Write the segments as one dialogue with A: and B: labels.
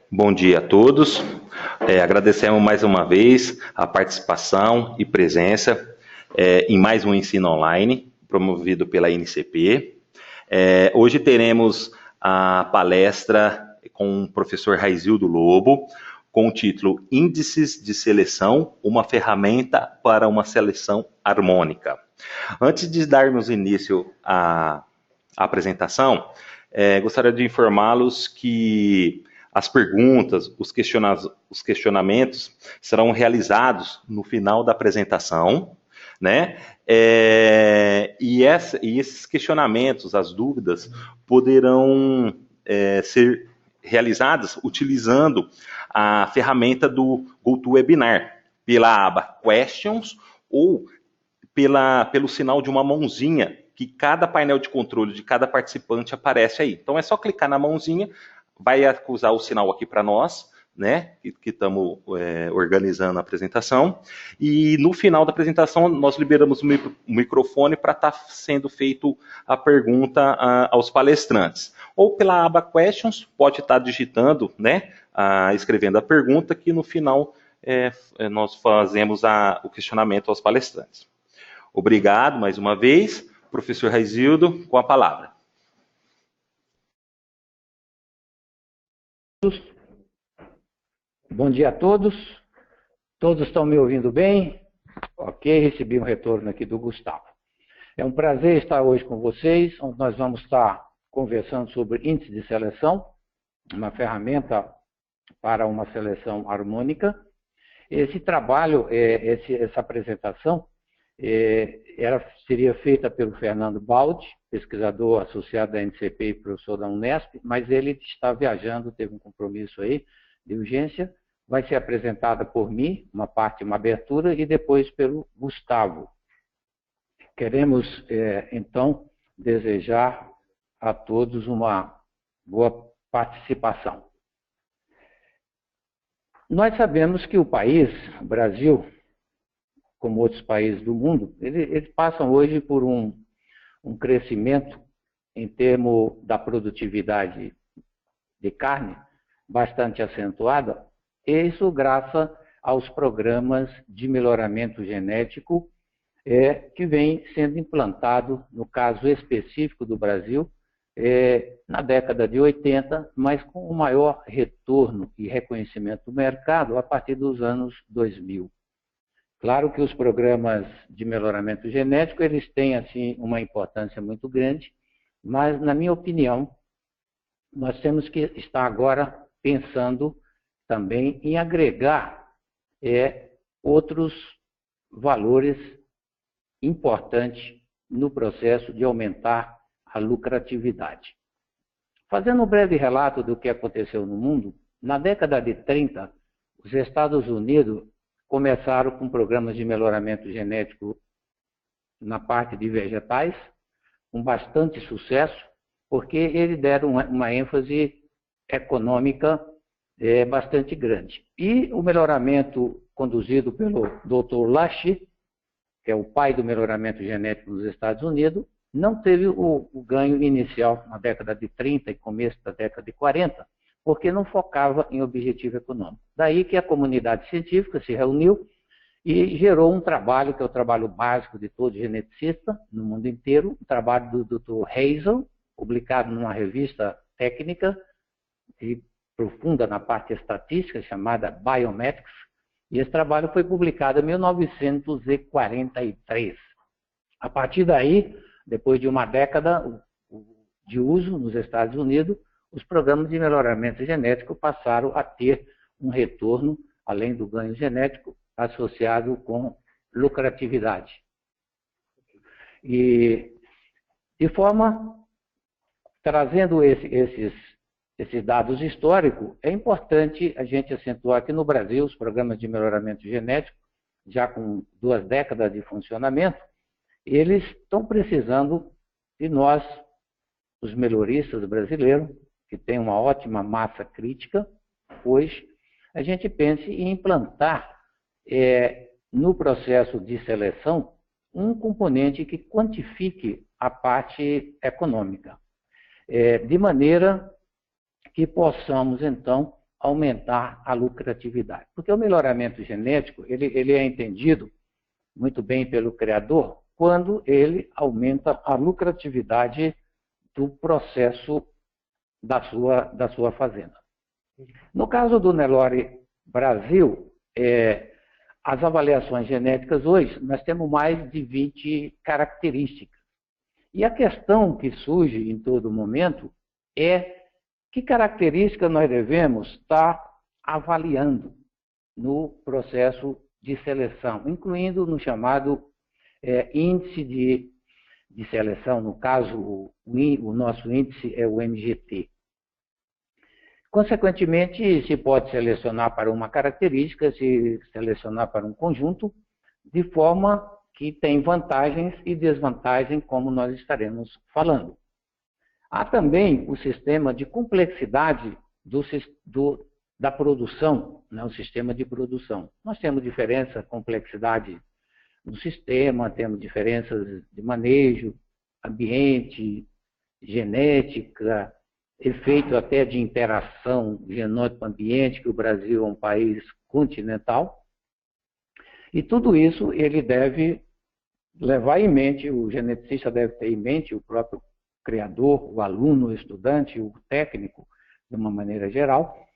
A: Bom dia a todos. Agradecemos mais uma vez a participação e presença em mais um ensino online promovido pela NCP. Hoje teremos a palestra com o professor Raizildo Lobo, com o título Índices de Seleção, uma ferramenta para uma seleção harmônica. Antes de darmos início à apresentação, gostaria de informá-los que as perguntas, os questionamentos serão realizados no final da apresentação, né? E esses questionamentos, as dúvidas, poderão ser realizadas utilizando a ferramenta do GoToWebinar, pela aba Questions ou pelo sinal de uma mãozinha que cada painel de controle de cada participante aparece aí. Então é só clicar na mãozinha, vai acusar o sinal aqui para nós, né, que estamos organizando a apresentação, e no final da apresentação nós liberamos o microfone para estar sendo feito a pergunta aos palestrantes. Ou pela aba Questions, pode estar digitando, né, escrevendo a pergunta, que no final nós fazemos o questionamento aos palestrantes. Obrigado mais uma vez, professor Raizildo, com a palavra.
B: Bom dia a todos. Todos estão me ouvindo bem? Ok, recebi um retorno aqui do Gustavo. É um prazer estar hoje com vocês, onde nós vamos estar conversando sobre índice de seleção, uma ferramenta para uma seleção harmônica. Esse trabalho, essa apresentação, seria feita pelo Fernando Baldi, pesquisador associado da NCP e professor da Unesp, mas ele está viajando, teve um compromisso aí de urgência. Vai ser apresentada por mim, uma abertura, e depois pelo Gustavo. Queremos, então, desejar a todos uma boa participação. Nós sabemos que o país, o Brasil, como outros países do mundo, eles passam hoje por um crescimento em termos da produtividade de carne bastante acentuada, e isso graças aos programas de melhoramento genético que vem sendo implantado, no caso específico do Brasil, na década de 80, mas com um maior retorno e reconhecimento do mercado a partir dos anos 2000. Claro que os programas de melhoramento genético, eles têm assim uma importância muito grande, mas, na minha opinião, nós temos que estar agora pensando também em agregar outros valores importantes no processo de aumentar a lucratividade. Fazendo um breve relato do que aconteceu no mundo, na década de 30, os Estados Unidos começaram com programas de melhoramento genético na parte de vegetais, com bastante sucesso, porque eles deram uma ênfase econômica bastante grande. E o melhoramento conduzido pelo Dr. Lashy, que é o pai do melhoramento genético nos Estados Unidos, não teve o ganho inicial na década de 30 e começo da década de 40, porque não focava em objetivo econômico. Daí que a comunidade científica se reuniu e gerou um trabalho, que é o trabalho básico de todo geneticista no mundo inteiro, um trabalho do Dr. Hazel, publicado numa revista técnica e profunda na parte estatística, chamada Biometrics, e esse trabalho foi publicado em 1943. A partir daí, depois de uma década de uso nos Estados Unidos, os programas de melhoramento genético passaram a ter um retorno, além do ganho genético, associado com lucratividade. E, de forma, trazendo esses dados históricos, é importante a gente acentuar que no Brasil os programas de melhoramento genético, já com 2 décadas de funcionamento, eles estão precisando de nós, os melhoristas brasileiros, que tem uma ótima massa crítica, hoje, a gente pense em implantar no processo de seleção um componente que quantifique a parte econômica, de maneira que possamos, então, aumentar a lucratividade. Porque o melhoramento genético, ele é entendido muito bem pelo criador quando ele aumenta a lucratividade do processo da sua fazenda. No caso do Nelore Brasil, as avaliações genéticas hoje, nós temos mais de 20 características. E a questão que surge em todo momento é que características nós devemos estar avaliando no processo de seleção, incluindo no chamado índice de seleção, no caso, o nosso índice é o MGT. Consequentemente, se pode selecionar para uma característica, se selecionar para um conjunto, de forma que tem vantagens e desvantagens, como nós estaremos falando. Há também o sistema de complexidade da produção, né, o sistema de produção. Nós temos diferença, complexidade do sistema, temos diferenças de manejo, ambiente, genética, efeito até de interação genótipo-ambiente, que o Brasil é um país continental. E tudo isso ele deve levar em mente, o geneticista deve ter em mente, o próprio criador, o aluno, o estudante, o técnico, de uma maneira geral,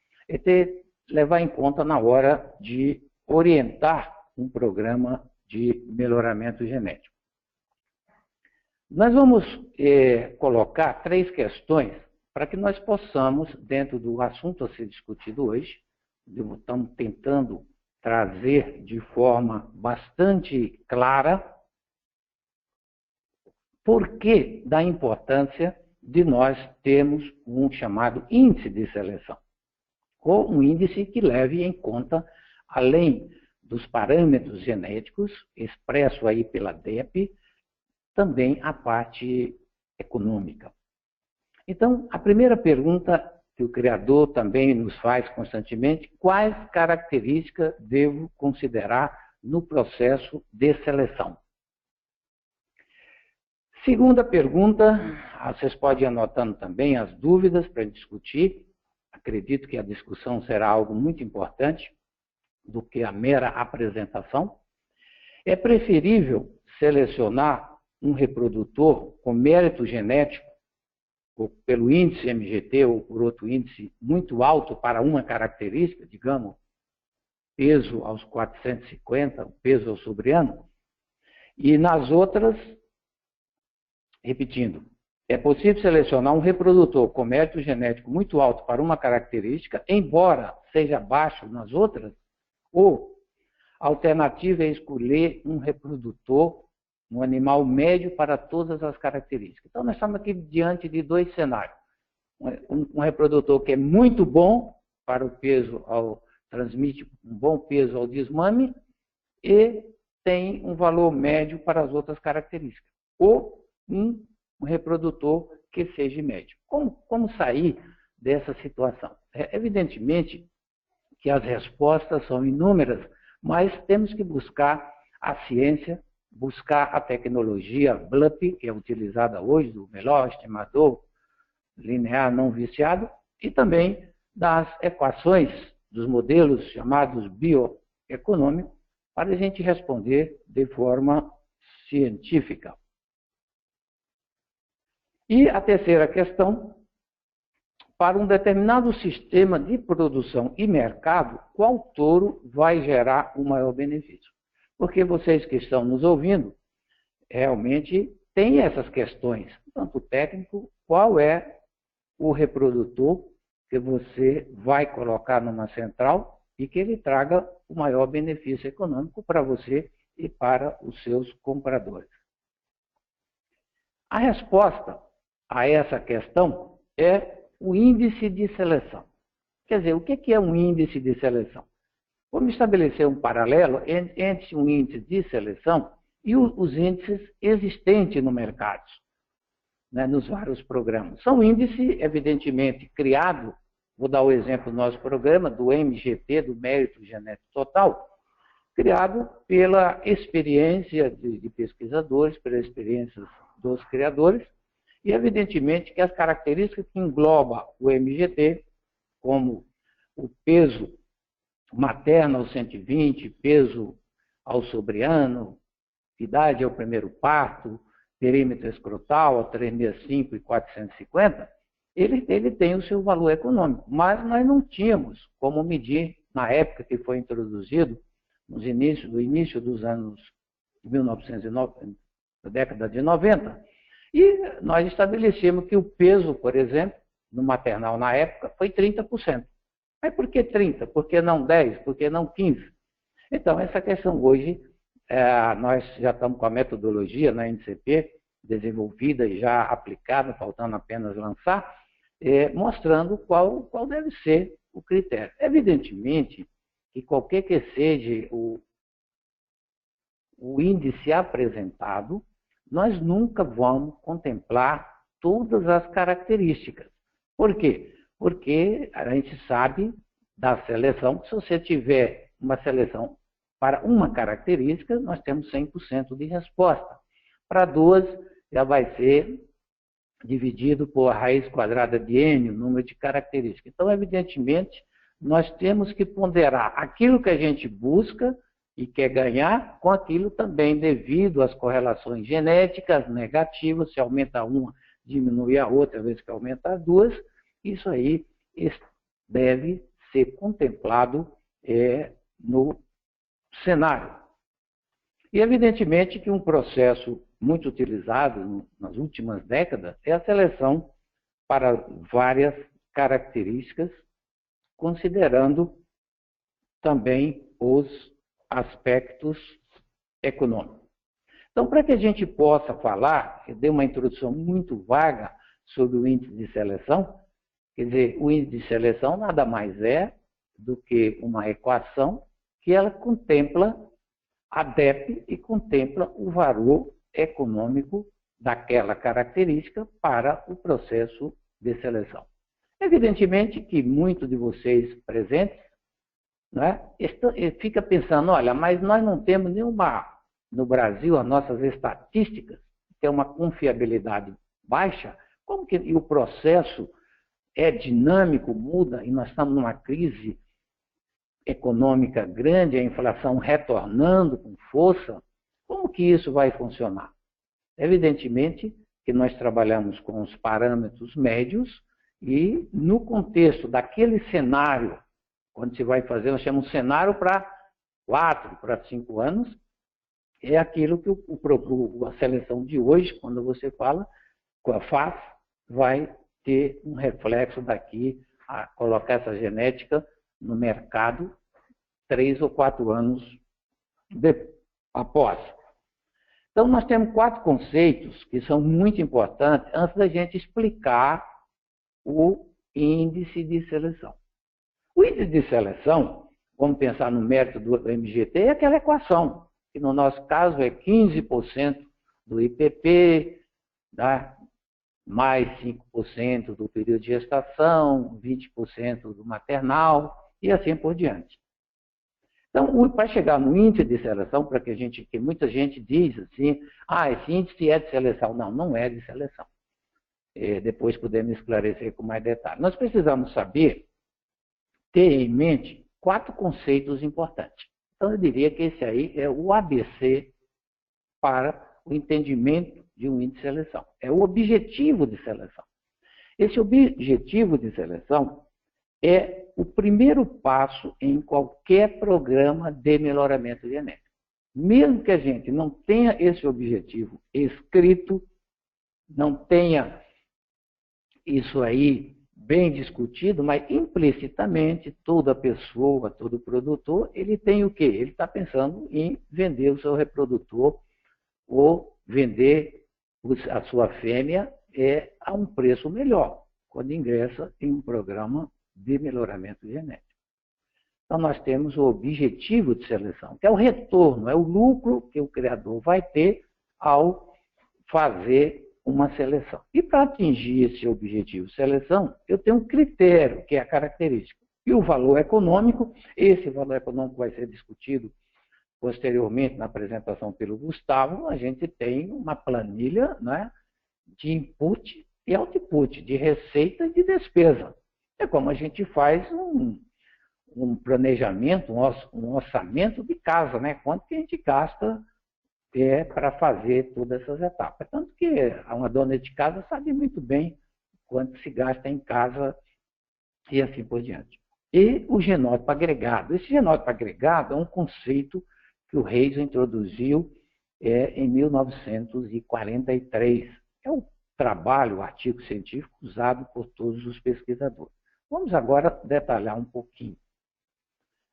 B: levar em conta na hora de orientar um programa de melhoramento genético. Nós vamos colocar 3 questões para que nós possamos, dentro do assunto a ser discutido hoje, estamos tentando trazer de forma bastante clara por que da importância de nós termos um chamado índice de seleção, ou um índice que leve em conta, além dos parâmetros genéticos, expresso aí pela DEP, também a parte econômica. Então, a primeira pergunta que o criador também nos faz constantemente: quais características devo considerar no processo de seleção? Segunda pergunta, vocês podem ir anotando também as dúvidas para discutir. Acredito que a discussão será algo muito importante do que a mera apresentação. É preferível selecionar um reprodutor com mérito genético, ou pelo índice MGT ou por outro índice muito alto para uma característica, digamos, peso aos 450, peso ao sobre-ano, e nas outras, repetindo, é possível selecionar um reprodutor com mérito genético muito alto para uma característica, embora seja baixo nas outras, ou a alternativa é escolher um reprodutor, um animal médio para todas as características. Então, nós estamos aqui diante de 2 cenários. Um reprodutor que é muito bom para o peso, transmite um bom peso ao desmame e tem um valor médio para as outras características. Ou um reprodutor que seja médio. Como sair dessa situação? Evidentemente que as respostas são inúmeras, mas temos que buscar a ciência, buscar a tecnologia BLUP, que é utilizada hoje, do melhor estimador linear não viciado, e também das equações, dos modelos chamados bioeconômicos, para a gente responder de forma científica. E a terceira questão: para um determinado sistema de produção e mercado, qual touro vai gerar o maior benefício? Porque vocês que estão nos ouvindo, realmente têm essas questões, tanto técnico, qual é o reprodutor que você vai colocar numa central e que ele traga o maior benefício econômico para você e para os seus compradores. A resposta a essa questão é o índice de seleção. Quer dizer, o que é um índice de seleção? Vamos estabelecer um paralelo entre um índice de seleção e os índices existentes no mercado, né, nos vários programas. São índices, evidentemente, criados, vou dar o exemplo do nosso programa, do MGT, do Mérito Genético Total, criado pela experiência de pesquisadores, pela experiência dos criadores, e evidentemente que as características que englobam o MGT, como o peso materno aos 120, peso ao sobriano, idade ao primeiro parto, perímetro escrotal a 365 e 450, ele tem o seu valor econômico. Mas nós não tínhamos como medir, na época que foi introduzido, no início dos anos 1990, da década de 90, e nós estabelecemos que o peso, por exemplo, no maternal na época, foi 30%. Mas por que 30%? Por que não 10%? Por que não 15%? Então, essa questão hoje, nós já estamos com a metodologia na NCP desenvolvida e já aplicada, faltando apenas lançar, mostrando qual deve ser o critério. Evidentemente que qualquer que seja o índice apresentado, nós nunca vamos contemplar todas as características. Por quê? Porque a gente sabe da seleção que se você tiver uma seleção para uma característica, nós temos 100% de resposta. Para duas, já vai ser dividido por a raiz quadrada de n, o número de características. Então, evidentemente, nós temos que ponderar aquilo que a gente busca e quer ganhar com aquilo também devido às correlações genéticas negativas, se aumenta uma, diminui a outra, às vezes que aumenta as duas, isso aí deve ser contemplado no cenário. E evidentemente que um processo muito utilizado nas últimas décadas é a seleção para várias características, considerando também os aspectos econômicos. Então, para que a gente possa falar, eu dei uma introdução muito vaga sobre o índice de seleção, quer dizer, o índice de seleção nada mais é do que uma equação que ela contempla a DEP e contempla o valor econômico daquela característica para o processo de seleção. Evidentemente que muitos de vocês presentes, né, fica pensando, olha, mas nós não temos nenhuma, no Brasil, as nossas estatísticas têm uma confiabilidade baixa, como que e o processo é dinâmico, muda, e nós estamos numa crise econômica grande, a inflação retornando com força, como que isso vai funcionar? Evidentemente que nós trabalhamos com os parâmetros médios e no contexto daquele cenário, quando se vai fazer, nós chamamos cenário para 4, para 5 anos, é aquilo que a seleção de hoje, quando você fala, faz, vai ter um reflexo daqui a colocar essa genética no mercado 3 ou 4 anos após. Então, nós temos 4 conceitos que são muito importantes antes da gente explicar o índice de seleção. O índice de seleção, vamos pensar no mérito do MGT, é aquela equação, que no nosso caso é 15% do IPP, tá? Mais 5% do período de gestação, 20% do maternal e assim por diante. Então, para chegar no índice de seleção, que muita gente diz assim, esse índice é de seleção. Não, não é de seleção. Depois podemos esclarecer com mais detalhe. Nós precisamos saber, ter em mente 4 conceitos importantes. Então, eu diria que esse aí é o ABC para o entendimento de um índice de seleção. É o objetivo de seleção. Esse objetivo de seleção é o primeiro passo em qualquer programa de melhoramento genético. Mesmo que a gente não tenha esse objetivo escrito, não tenha isso aí bem discutido, mas implicitamente toda pessoa, todo produtor, ele tem o quê? Ele está pensando em vender o seu reprodutor ou vender a sua fêmea a um preço melhor, quando ingressa em um programa de melhoramento genético. Então, nós temos o objetivo de seleção, que é o retorno, é o lucro que o criador vai ter ao fazer uma seleção. E para atingir esse objetivo de seleção, eu tenho um critério, que é a característica. E o valor econômico, esse valor econômico vai ser discutido posteriormente na apresentação pelo Gustavo, a gente tem uma planilha, né, de input e output, de receita e de despesa. É como a gente faz um planejamento, um orçamento de casa, né? Quanto que a gente gasta para fazer todas essas etapas. Tanto que uma dona de casa sabe muito bem quanto se gasta em casa e assim por diante. E o genótipo agregado. Esse genótipo agregado é um conceito que o Reis introduziu em 1943. É um trabalho, um artigo científico usado por todos os pesquisadores. Vamos agora detalhar um pouquinho.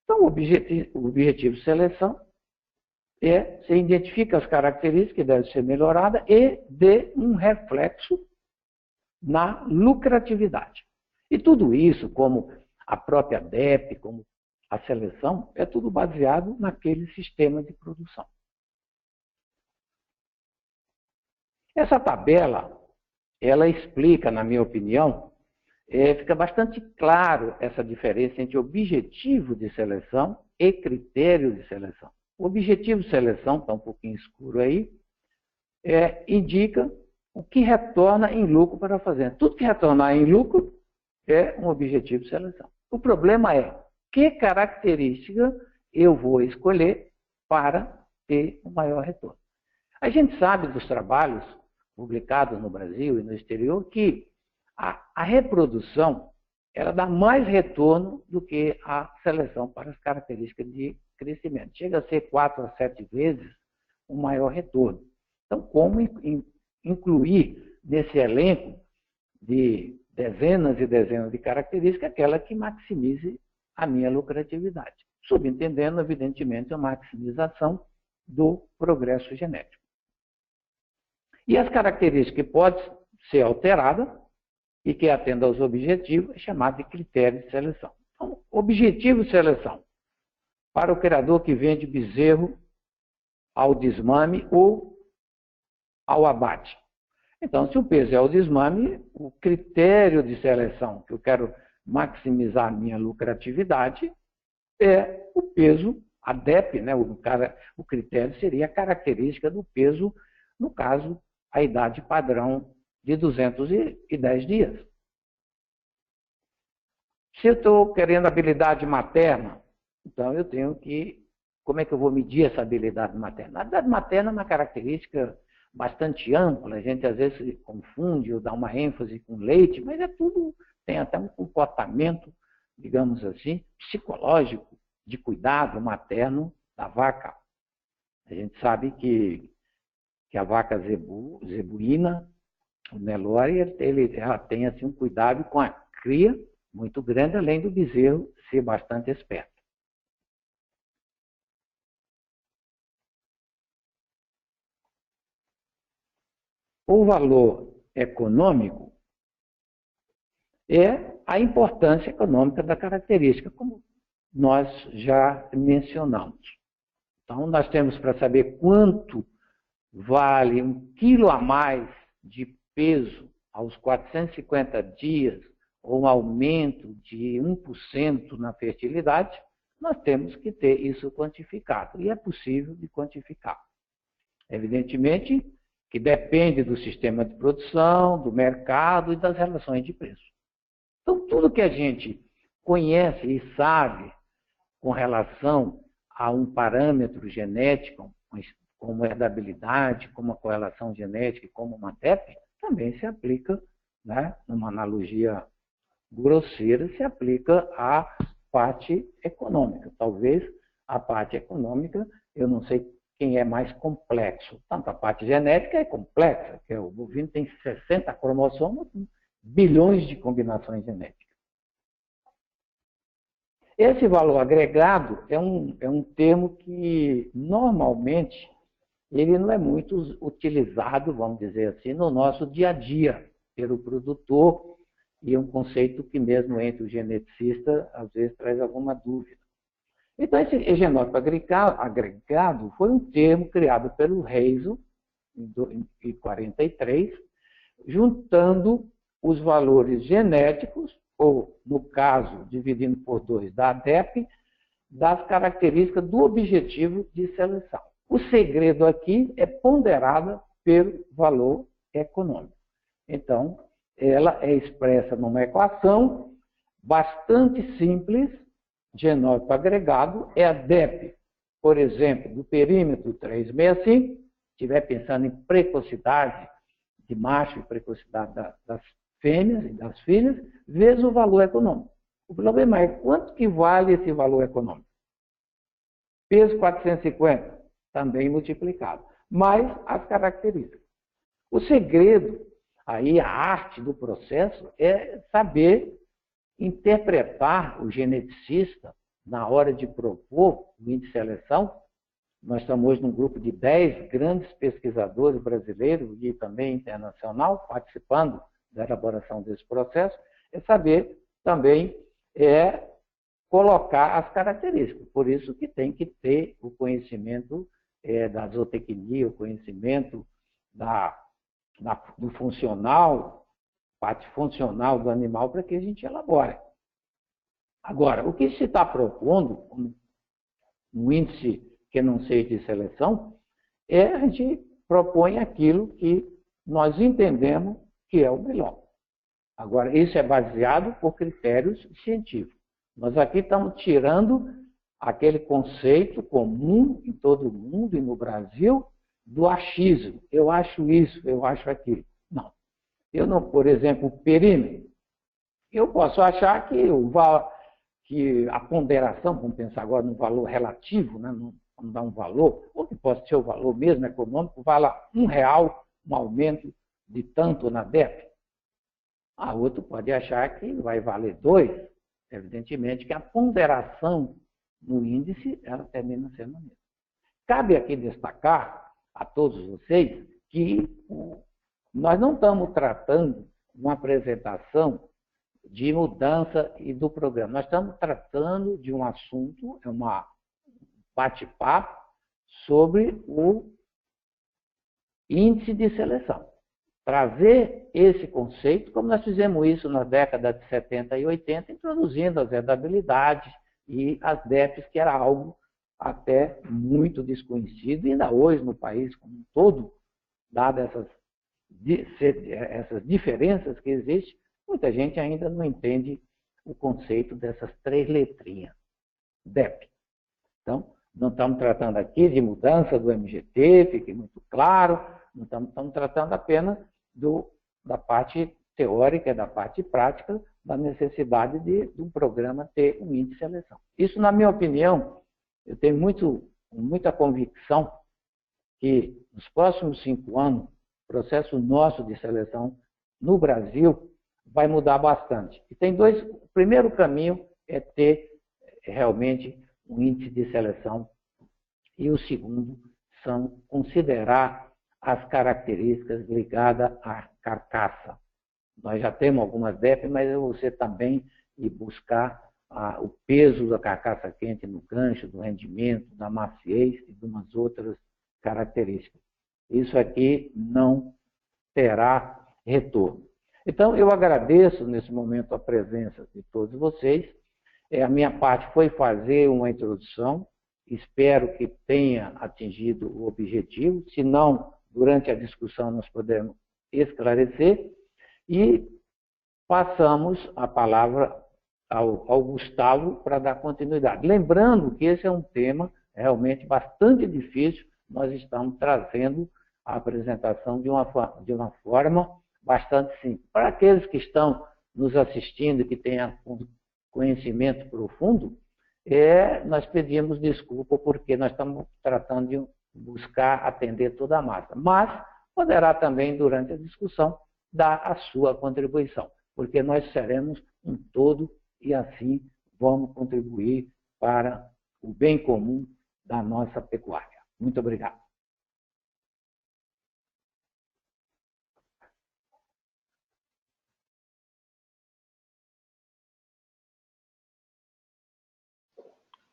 B: Então, o objetivo de seleção você identifica as características que devem ser melhoradas e dê um reflexo na lucratividade. E tudo isso, como a própria DEP, como a seleção, é tudo baseado naquele sistema de produção. Essa tabela, ela explica, na minha opinião, fica bastante claro essa diferença entre objetivo de seleção e critério de seleção. O objetivo de seleção, está um pouquinho escuro aí, indica o que retorna em lucro para a fazenda. Tudo que retornar em lucro é um objetivo de seleção. O problema é que característica eu vou escolher para ter um maior retorno. A gente sabe dos trabalhos publicados no Brasil e no exterior que a reprodução ela dá mais retorno do que a seleção para as características de crescimento. Chega a ser 4 a 7 vezes o maior retorno. Então, como incluir nesse elenco de dezenas e dezenas de características aquela que maximize a minha lucratividade? Subentendendo, evidentemente, a maximização do progresso genético. E as características que podem ser alteradas e que atendam aos objetivos é chamado de critério de seleção. Então, objetivo de seleção para o criador que vende bezerro ao desmame ou ao abate. Então, se o peso é ao desmame, o critério de seleção que eu quero maximizar a minha lucratividade é o peso, a DEP, né? O critério seria a característica do peso, no caso, a idade padrão de 210 dias. Se eu estou querendo habilidade materna, então eu tenho que... Como é que eu vou medir essa habilidade materna? A habilidade materna é uma característica bastante ampla, a gente às vezes se confunde ou dá uma ênfase com leite, mas é tudo, tem até um comportamento, digamos assim, psicológico de cuidado materno da vaca. A gente sabe que a vaca zebuína, o Nelore, ela tem assim, um cuidado com a cria muito grande, além do bezerro ser bastante esperto. O valor econômico é a importância econômica da característica, como nós já mencionamos. Então, nós temos para saber quanto vale 1 quilo a mais de peso aos 450 dias, ou um aumento de 1% na fertilidade, nós temos que ter isso quantificado. E é possível de quantificar. Evidentemente que depende do sistema de produção, do mercado e das relações de preço. Então, tudo que a gente conhece e sabe com relação a um parâmetro genético, como herdabilidade, como a correlação genética, como uma TEP, também se aplica, né, numa analogia grosseira, se aplica à parte econômica. Talvez a parte econômica, eu não sei quem é mais complexo. Tanto a parte genética é complexa, que o bovino tem 60 cromossomos, bilhões de combinações genéticas. Esse valor agregado é um termo que, normalmente, ele não é muito utilizado, vamos dizer assim, no nosso dia a dia, pelo produtor, e é um conceito que mesmo entre o geneticista, às vezes, traz alguma dúvida. Então, esse genótipo agregado foi um termo criado pelo Reis, em 1943, juntando os valores genéticos, ou, no caso, dividindo por 2 da ADEP, das características do objetivo de seleção. O segredo aqui é ponderada pelo valor econômico. Então, ela é expressa numa equação bastante simples, genótipo agregado é a DEP, por exemplo, do perímetro 365, se estiver pensando em precocidade de macho e precocidade das fêmeas e das filhas, vezes o valor econômico. O problema é quanto que vale esse valor econômico. Peso 450, também multiplicado. Mais as características. O segredo, aí a arte do processo, é saber interpretar o geneticista na hora de propor o índice de seleção. Nós estamos hoje num grupo de 10 grandes pesquisadores brasileiros e também internacional participando da elaboração desse processo, é saber também colocar as características. Por isso que tem que ter o conhecimento da zootecnia, o conhecimento do funcional, parte funcional do animal, para que a gente elabore. Agora, o que se está propondo, um índice que não seja de seleção, a gente propõe aquilo que nós entendemos que é o melhor. Agora, isso é baseado por critérios científicos. Nós aqui estamos tirando aquele conceito comum em todo o mundo e no Brasil do achismo. Eu acho isso, eu acho aquilo. Não. Eu não, por exemplo, o perímetro. Eu posso achar que a ponderação, vamos pensar agora no valor relativo, né? Vamos dar um valor, ou que pode ser o valor mesmo econômico, vai lá R$1, um aumento de tanto na DEP. A outro pode achar que vai valer 2. Evidentemente que a ponderação no índice, ela termina sendo a mesma. Cabe aqui destacar a todos vocês que nós não estamos tratando uma apresentação de mudança e do programa. Nós estamos tratando de um assunto, é uma bate-papo sobre o índice de seleção. Trazer esse conceito, como nós fizemos isso na década de 70 e 80, introduzindo as herdabilidades e as DEPs, que era algo até muito desconhecido, e ainda hoje no país como um todo, dadas essas diferenças que existem, muita gente ainda não entende o conceito dessas 3 letrinhas, DEP. Então, não estamos tratando aqui de mudança do MGT, fique muito claro, não estamos tratando apenas da parte teórica, da parte prática, da necessidade de um programa ter um índice de seleção. Isso, na minha opinião, eu tenho muita convicção que nos próximos 5 anos, o processo nosso de seleção no Brasil vai mudar bastante. E tem 2, o primeiro caminho é ter realmente um índice de seleção e o segundo são considerar as características ligadas à carcaça. Nós já temos algumas DEP, mas você também ir buscar o peso da carcaça quente no gancho, do rendimento, da maciez e de umas outras características. Isso aqui não terá retorno. Então, eu agradeço nesse momento a presença de todos vocês. A minha parte foi fazer uma introdução. Espero que tenha atingido o objetivo. Se não, durante a discussão nós podemos esclarecer. E passamos a palavra ao Gustavo para dar continuidade. Lembrando que esse é um tema realmente bastante difícil. Nós estamos trazendo a apresentação de uma forma bastante simples. Para aqueles que estão nos assistindo, que tenham conhecimento profundo, nós pedimos desculpa porque nós estamos tratando de buscar atender toda a massa. Mas poderá também, durante a discussão, dar a sua contribuição, porque nós seremos um todo e assim vamos contribuir para o bem comum da nossa pecuária. Muito obrigado.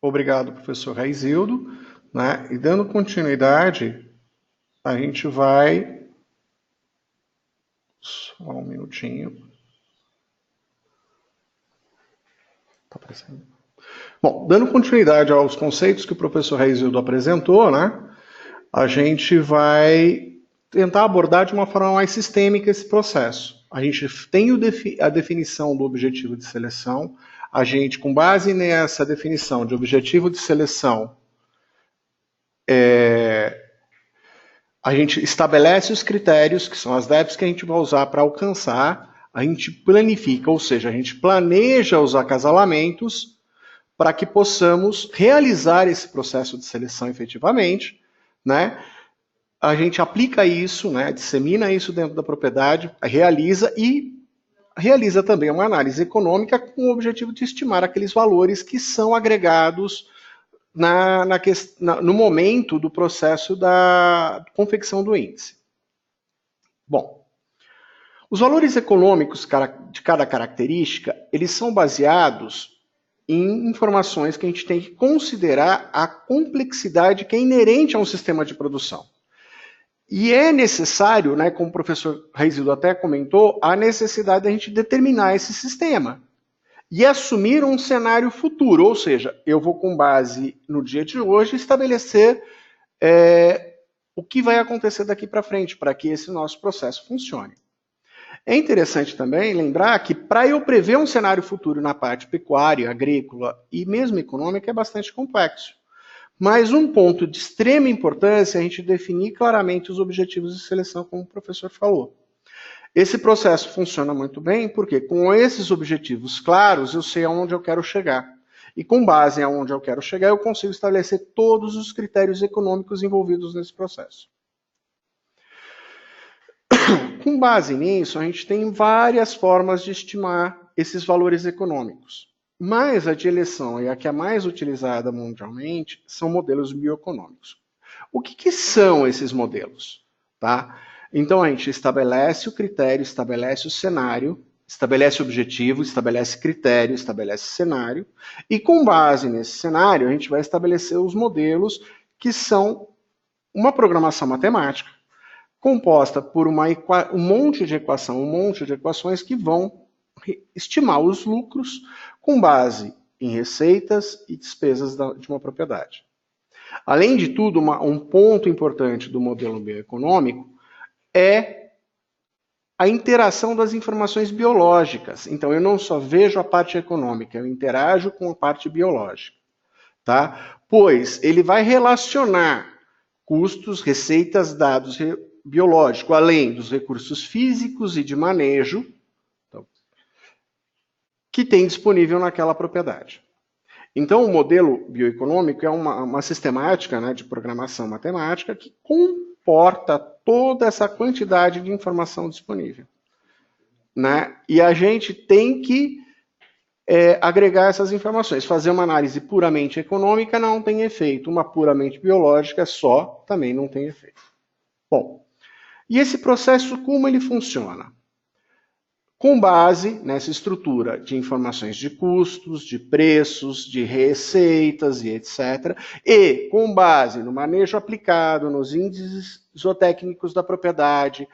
C: Obrigado, professor Raizildo. Né? E dando continuidade, a gente vai... Só um minutinho. Tá aparecendo. Bom, dando continuidade aos conceitos que o professor Raizildo apresentou, né? A gente vai tentar abordar de uma forma mais sistêmica esse processo. A gente tem a definição do objetivo de seleção, a gente, com base nessa definição de objetivo de seleção, a gente estabelece os critérios, que são as DEPs que a gente vai usar para alcançar, a gente planifica, ou seja, a gente planeja os acasalamentos para que possamos realizar esse processo de seleção efetivamente, né? A gente aplica isso, né, dissemina isso dentro da propriedade, realiza também uma análise econômica com o objetivo de estimar aqueles valores que são agregados no momento do processo da confecção do índice. Bom, os valores econômicos de cada característica, eles são baseados em informações que a gente tem que considerar a complexidade que é inerente a um sistema de produção. E é necessário, né, como o professor Raizildo até comentou, a necessidade de a gente determinar esse sistema e assumir um cenário futuro, ou seja, eu vou com base no dia de hoje estabelecer o que vai acontecer daqui para frente, para que esse nosso processo funcione. É interessante também lembrar que para eu prever um cenário futuro na parte pecuária, agrícola e mesmo econômica é bastante complexo. Mas um ponto de extrema importância é a gente definir claramente os objetivos de seleção, como o professor falou. Esse processo funciona muito bem porque com esses objetivos claros eu sei aonde eu quero chegar. E com base em aonde eu quero chegar eu consigo estabelecer todos os critérios econômicos envolvidos nesse processo. Com base nisso, a gente tem várias formas de estimar esses valores econômicos. Mas a de eleição e a que é mais utilizada mundialmente são modelos bioeconômicos. O que são esses modelos? Tá? Então a gente estabelece o critério, estabelece o cenário, estabelece o objetivo, estabelece critério, estabelece cenário, e com base nesse cenário a gente vai estabelecer os modelos que são uma programação matemática composta por um monte de equações que vão estimar os lucros com base em receitas e despesas de uma propriedade. Além de tudo, um ponto importante do modelo bioeconômico é a interação das informações biológicas. Então, eu não só vejo a parte econômica, eu interajo com a parte biológica. Tá? Pois ele vai relacionar custos, receitas, dados biológicos, além dos recursos físicos e de manejo que tem disponível naquela propriedade. Então, o modelo bioeconômico é uma sistemática, né, de programação matemática que comporta toda essa quantidade de informação disponível. Né? E a gente tem que agregar essas informações. Fazer uma análise puramente econômica não tem efeito. Uma puramente biológica só também não tem efeito. Bom, e esse processo, como ele funciona? Com base nessa estrutura de informações de custos, de preços, de receitas e etc. E com base no manejo aplicado, nos índices zootécnicos da propriedade,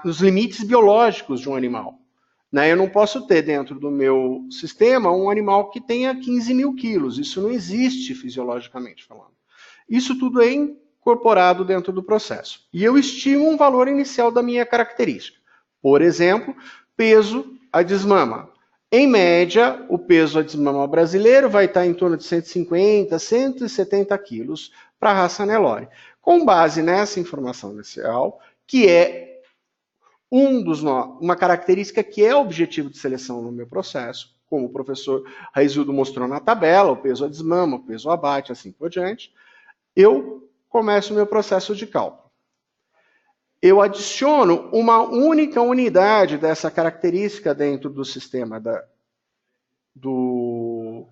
C: nos limites biológicos de um animal. Eu não posso ter dentro do meu sistema um animal que tenha 15 mil quilos. Isso não existe fisiologicamente falando. Isso tudo é incorporado dentro do processo. E eu estimo um valor inicial da minha característica. Por exemplo, peso a desmama. Em média, o peso a desmama brasileiro vai estar em torno de 150, 170 quilos para a raça Nelore. Com base nessa informação inicial, que é uma característica que é objetivo de seleção no meu processo, como o professor Raizildo mostrou na tabela, o peso a desmama, o peso abate, assim por diante, eu começo o meu processo de cálculo. Eu adiciono uma única unidade dessa característica dentro do sistema do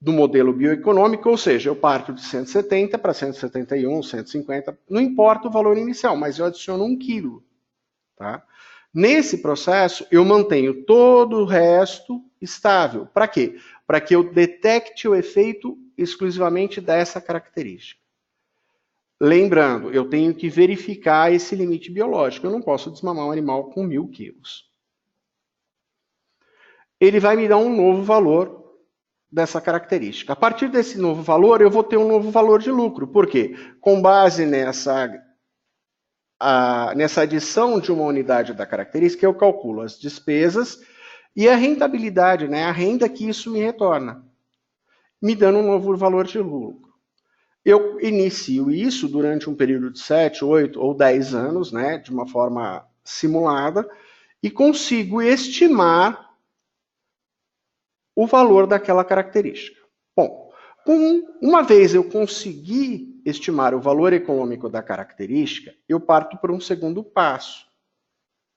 C: modelo bioeconômico, ou seja, eu parto de 170 para 171, 150, não importa o valor inicial, mas eu adiciono 1 quilo. Tá? Nesse processo, eu mantenho todo o resto estável. Para quê? Para que eu detecte o efeito exclusivamente dessa característica. Lembrando, eu tenho que verificar esse limite biológico. Eu não posso desmamar um animal com 1000 quilos. Ele vai me dar um novo valor dessa característica. A partir desse novo valor, eu vou ter um novo valor de lucro. Por quê? Com base nessa adição de uma unidade da característica, eu calculo as despesas e a rentabilidade, né, a renda que isso me retorna, me dando um novo valor de lucro. Eu inicio isso durante um período de 7, 8 ou 10 anos, né, de uma forma simulada, e consigo estimar o valor daquela característica. Bom, uma vez eu conseguir estimar o valor econômico da característica, eu parto para um segundo passo.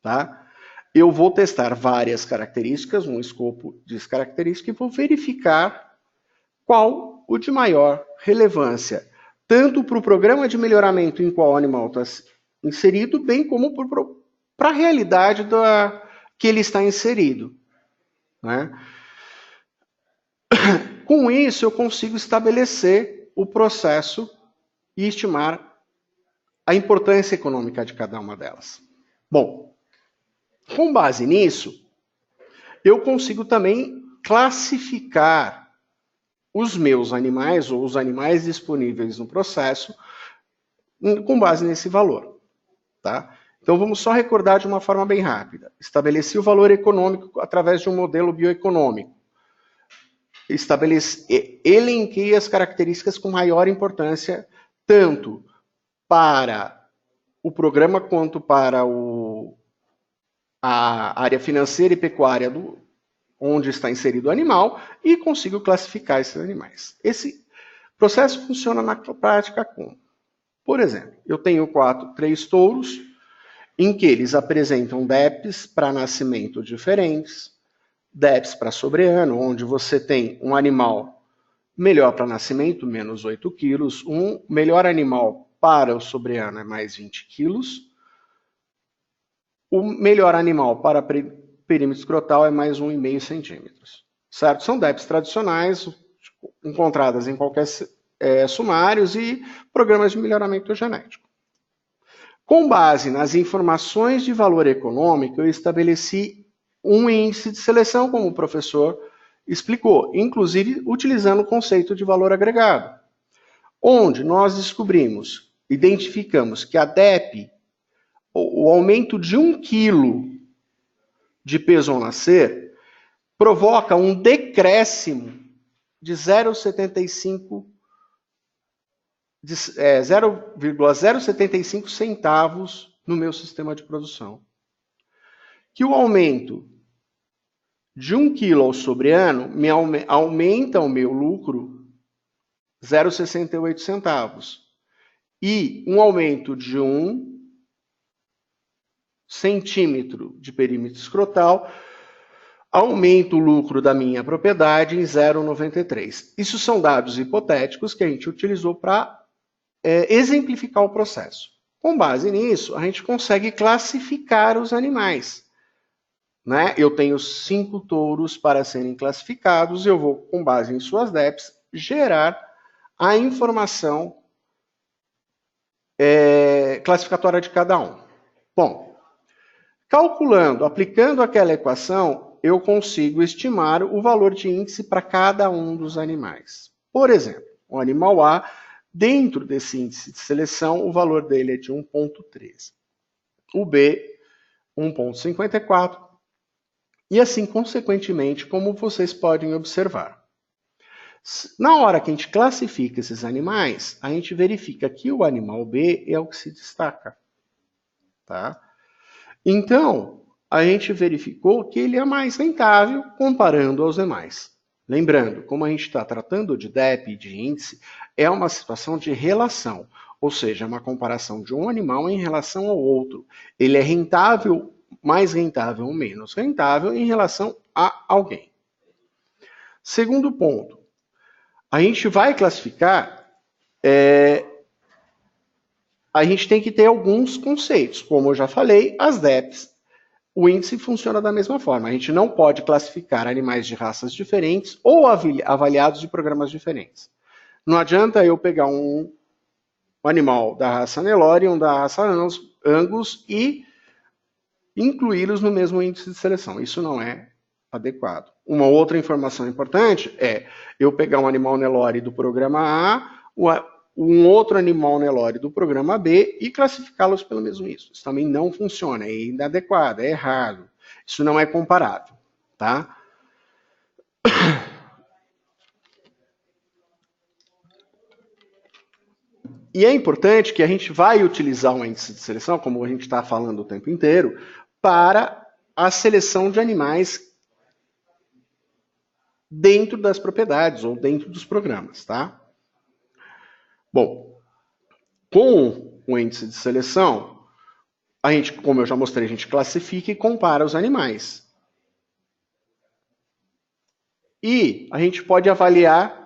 C: Tá? Eu vou testar várias características, um escopo de características, e vou verificar qual o de maior relevância, tanto para o programa de melhoramento em qual o animal está inserido, bem como para a realidade que ele está inserido. Né? Com isso, eu consigo estabelecer o processo e estimar a importância econômica de cada uma delas. Bom, com base nisso, eu consigo também classificar os meus animais, ou os animais disponíveis no processo, com base nesse valor. Tá? Então, vamos só recordar de uma forma bem rápida. Estabeleci o valor econômico através de um modelo bioeconômico. Elenquei as características com maior importância, tanto para o programa quanto para a área financeira e pecuária onde está inserido o animal, e consigo classificar esses animais. Esse processo funciona na prática como? Por exemplo, eu tenho 3 touros, em que eles apresentam DEPs para nascimento diferentes, DEPs para sobreano, onde você tem um animal melhor para nascimento, menos 8 quilos, um melhor animal para o sobreano é mais 20 quilos, o melhor animal para perímetro escrotal é mais 1,5 centímetros. Certo? São DEPs tradicionais, encontradas em qualquer sumários e programas de melhoramento genético. Com base nas informações de valor econômico, eu estabeleci um índice de seleção, como o professor explicou, inclusive utilizando o conceito de valor agregado, onde nós identificamos que a DEP, o aumento de 1 quilo de peso ao nascer, provoca um decréscimo de 0,075 centavos no meu sistema de produção. Que o aumento de 1 quilo ao sobreano me aumenta o meu lucro 0,68 centavos. E um aumento de 1 centímetro de perímetro escrotal aumenta o lucro da minha propriedade em 0,93. Isso são dados hipotéticos que a gente utilizou para exemplificar o processo. Com base nisso, a gente consegue classificar os animais. Né? Eu tenho 5 touros para serem classificados, eu vou, com base em suas DEPs, gerar a informação classificatória de cada um. Bom, calculando, aplicando aquela equação, eu consigo estimar o valor de índice para cada um dos animais. Por exemplo, o animal A, dentro desse índice de seleção, o valor dele é de 1,13. O B, 1,54. E assim, consequentemente, como vocês podem observar. Na hora que a gente classifica esses animais, a gente verifica que o animal B é o que se destaca. Tá? Então, a gente verificou que ele é mais rentável comparando aos demais. Lembrando, como a gente está tratando de DEP e de índice, é uma situação de relação, ou seja, uma comparação de um animal em relação ao outro. Ele é rentável, mais rentável ou menos rentável em relação a alguém. Segundo ponto, a gente vai classificar, a gente tem que ter alguns conceitos. Como eu já falei, as DEPs, o índice funciona da mesma forma. A gente não pode classificar animais de raças diferentes ou avaliados de programas diferentes. Não adianta eu pegar um animal da raça Nelore e um da raça Angus e incluí-los no mesmo índice de seleção. Isso não é adequado. Uma outra informação importante é eu pegar um animal Nelore do programa A, um outro animal Nelore do programa B e classificá-los pelo mesmo isso. Isso também não funciona, é inadequado, é errado. Isso não é comparável. tá? E é importante que a gente vai utilizar um índice de seleção, como a gente está falando o tempo inteiro, para a seleção de animais dentro das propriedades ou dentro dos programas, tá? Bom, com o índice de seleção, a gente, como eu já mostrei, a gente classifica e compara os animais. E a gente pode avaliar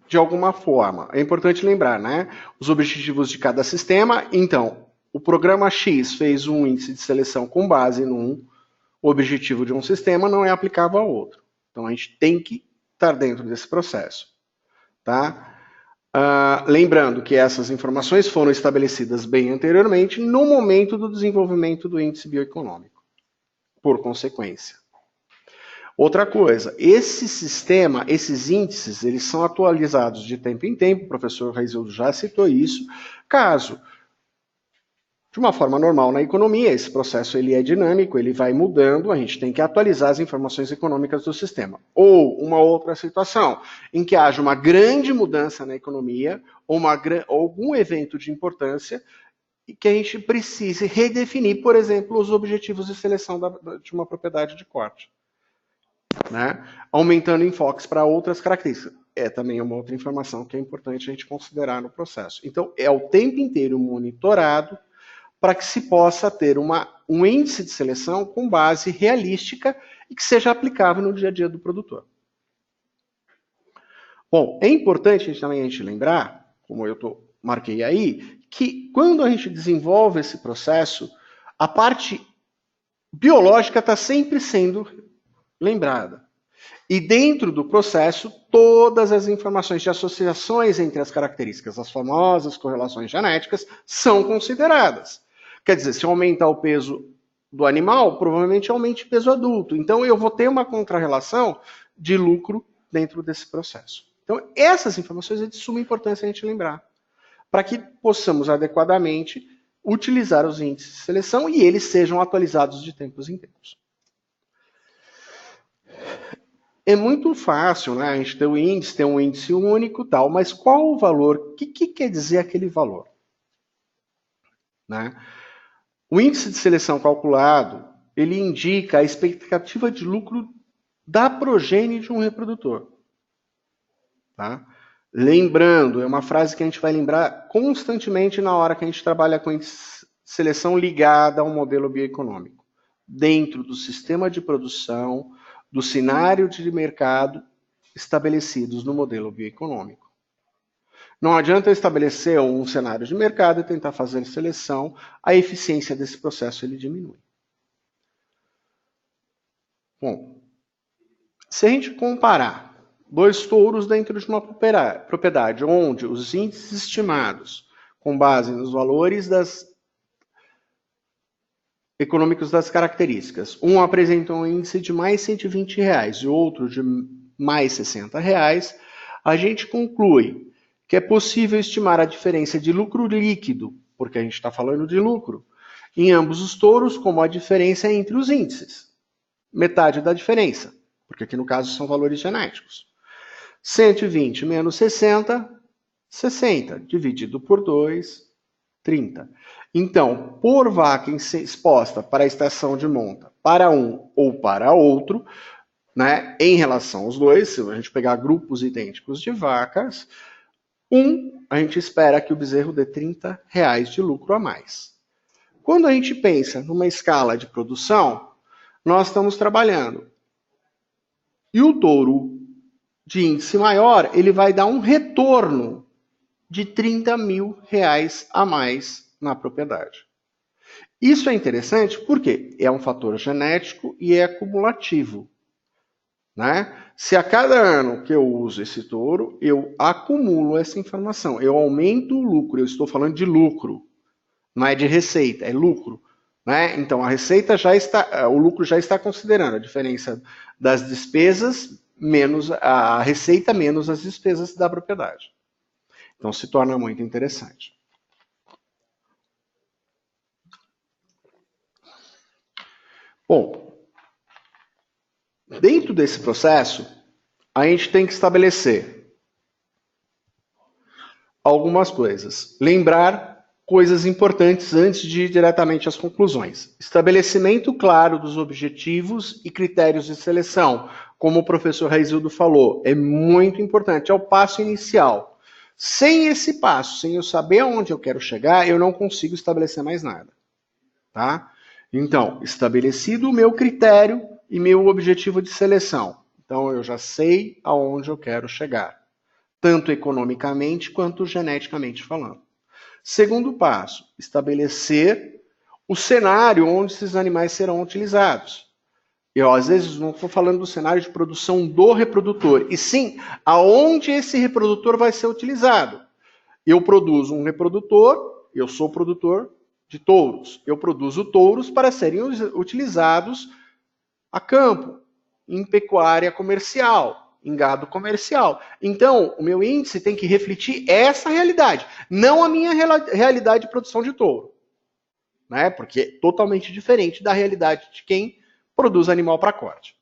C: de alguma forma. É importante lembrar, né? Os objetivos de cada sistema. Então, o programa X fez um índice de seleção com base num objetivo de um sistema, não é aplicável ao outro. Então, a gente tem que estar dentro desse processo, tá? Lembrando que essas informações foram estabelecidas bem anteriormente no momento do desenvolvimento do índice bioeconômico, por consequência. Outra coisa, esse sistema, esses índices, eles são atualizados de tempo em tempo, o professor Reisildo já citou isso, caso, de uma forma normal na economia, esse processo ele é dinâmico, ele vai mudando, a gente tem que atualizar as informações econômicas do sistema. Ou uma outra situação, em que haja uma grande mudança na economia, ou algum evento de importância, e que a gente precise redefinir, por exemplo, os objetivos de seleção de uma propriedade de corte. Né? Aumentando enfoques para outras características. É também uma outra informação que é importante a gente considerar no processo. Então, é o tempo inteiro monitorado para que se possa ter um índice de seleção com base realística e que seja aplicável no dia a dia do produtor. Bom, é importante também a gente lembrar, como eu marquei aí, que quando a gente desenvolve esse processo, a parte biológica está sempre sendo lembrada. E dentro do processo, todas as informações de associações entre as características, as famosas correlações genéticas, são consideradas. Quer dizer, se eu aumentar o peso do animal, provavelmente aumente o peso adulto. Então, eu vou ter uma contrarrelação de lucro dentro desse processo. Então, essas informações é de suma importância a gente lembrar, para que possamos adequadamente utilizar os índices de seleção e eles sejam atualizados de tempos em tempos. É muito fácil, né? A gente ter um índice único e tal, mas qual o valor? O que quer dizer aquele valor? Né? O índice de seleção calculado, ele indica a expectativa de lucro da progênie de um reprodutor. Tá? Lembrando, é uma frase que a gente vai lembrar constantemente na hora que a gente trabalha com seleção ligada ao modelo bioeconômico. Dentro do sistema de produção, do cenário de mercado estabelecidos no modelo bioeconômico. Não adianta eu estabelecer um cenário de mercado e tentar fazer seleção, a eficiência desse processo ele diminui. Bom, se a gente comparar dois touros dentro de uma propriedade, onde os índices estimados, com base nos valores econômicos das características, um apresenta um índice de mais R$120 e outro de mais R$60, a gente conclui que é possível estimar a diferença de lucro líquido, porque a gente está falando de lucro, em ambos os touros, como a diferença entre os índices. Metade da diferença, porque aqui no caso são valores genéticos. 120 menos 60, 60, dividido por 2, 30. Então, por vaca exposta para a estação de monta, para um ou para outro, né, em relação aos dois, se a gente pegar grupos idênticos de vacas, a gente espera que o bezerro dê R$30 de lucro a mais. Quando a gente pensa numa escala de produção, nós estamos trabalhando. E o touro de índice maior, ele vai dar um retorno de R$30.000 a mais na propriedade. Isso é interessante porque é um fator genético e é acumulativo. Né? Se a cada ano que eu uso esse touro, eu acumulo essa informação, eu aumento o lucro, eu estou falando de lucro, não é de receita, é lucro. Né? Então a receita já está, o lucro já está considerando a diferença das despesas menos a receita menos as despesas da propriedade. Então se torna muito interessante. Bom, dentro desse processo, a gente tem que estabelecer algumas coisas. Lembrar coisas importantes antes de ir diretamente às conclusões. Estabelecimento claro dos objetivos e critérios de seleção. Como o professor Raizildo falou, é muito importante, é o passo inicial. Sem esse passo, sem eu saber aonde eu quero chegar, eu não consigo estabelecer mais nada. Tá? Então, estabelecido o meu critério e meu objetivo de seleção. Então, eu já sei aonde eu quero chegar, tanto economicamente quanto geneticamente falando. Segundo passo, estabelecer o cenário onde esses animais serão utilizados. Eu, às vezes, não estou falando do cenário de produção do reprodutor, e sim aonde esse reprodutor vai ser utilizado. Eu produzo um reprodutor, eu sou produtor de touros. Eu produzo touros para serem utilizados a campo, em pecuária comercial, em gado comercial. Então, o meu índice tem que refletir essa realidade, não a minha realidade de produção de touro. Né? Porque é totalmente diferente da realidade de quem produz animal para corte.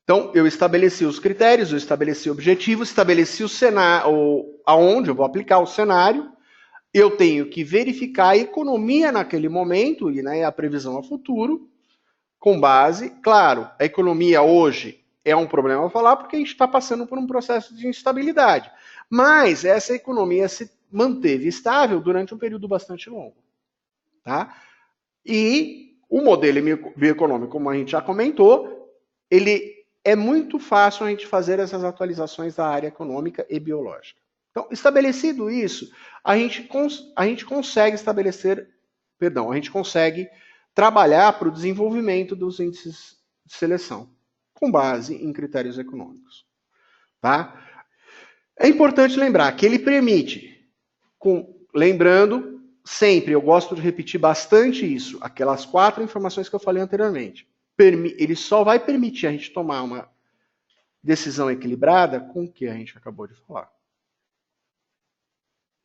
C: Então, eu estabeleci os critérios, eu estabeleci objetivos, estabeleci o cenário, aonde eu vou aplicar o cenário. Eu tenho que verificar a economia naquele momento e, né, a previsão a futuro, com base, claro, a economia hoje é um problema a falar porque a gente está passando por um processo de instabilidade. Mas essa economia se manteve estável durante um período bastante longo. Tá? E o modelo bioeconômico, como a gente já comentou, ele é muito fácil a gente fazer essas atualizações da área econômica e biológica. Então, estabelecido isso, a gente consegue a gente consegue trabalhar para o desenvolvimento dos índices de seleção, com base em critérios econômicos. Tá? É importante lembrar que ele permite, lembrando sempre, eu gosto de repetir bastante isso, aquelas 4 informações que eu falei anteriormente. Ele só vai permitir a gente tomar uma decisão equilibrada com o que a gente acabou de falar.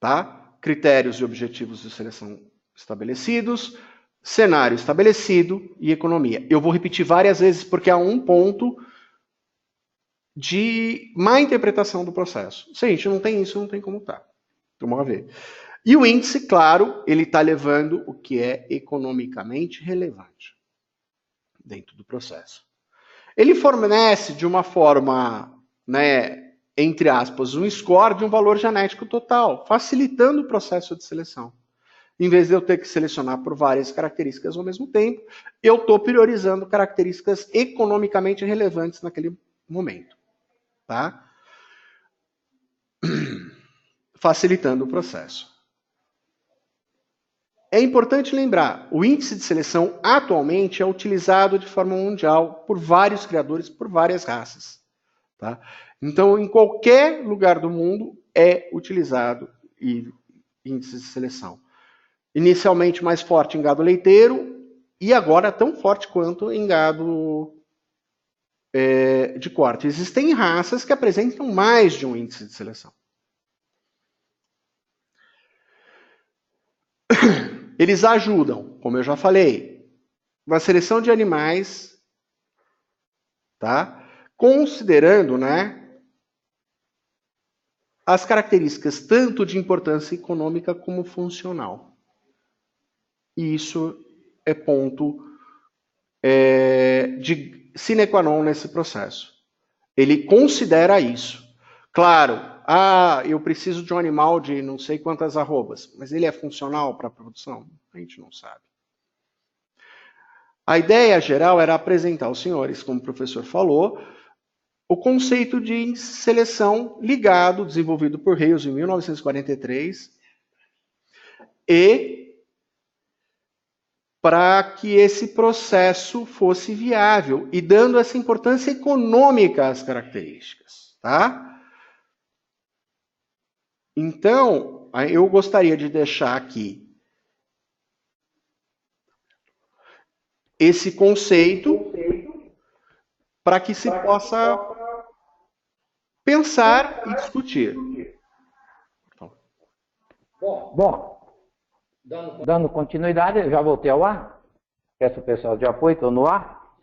C: Tá? Critérios e objetivos de seleção estabelecidos, cenário estabelecido e economia. Eu vou repetir várias vezes porque há um ponto de má interpretação do processo. Se a gente não tem isso, não tem como estar. Vamos ver. E o índice, claro, ele está levando o que é economicamente relevante dentro do processo. Ele fornece de uma forma, né, entre aspas, um score de um valor genético total, facilitando o processo de seleção. Em vez de eu ter que selecionar por várias características ao mesmo tempo, eu estou priorizando características economicamente relevantes naquele momento. Tá? Facilitando o processo. É importante lembrar, o índice de seleção atualmente é utilizado de forma mundial por vários criadores, por várias raças. Tá? Então, em qualquer lugar do mundo é utilizado índice de seleção. Inicialmente mais forte em gado leiteiro e agora tão forte quanto em gado de corte. Existem raças que apresentam mais de um índice de seleção. Eles ajudam, como eu já falei, na seleção de animais, tá? Considerando, né, as características tanto de importância econômica como funcional. E isso é ponto de sine qua non nesse processo. Ele considera isso. Claro, eu preciso de um animal de não sei quantas arrobas, mas ele é funcional para a produção? A gente não sabe. A ideia geral era apresentar aos senhores, como o professor falou, o conceito de índice de seleção ligado, desenvolvido por Hales em 1943, e para que esse processo fosse viável e dando essa importância econômica às características, tá? Então, eu gostaria de deixar aqui esse conceito para que se possa pensar e discutir.
B: Bom, dando continuidade, eu já voltei ao ar. Peço ao pessoal de apoio, estou no ar.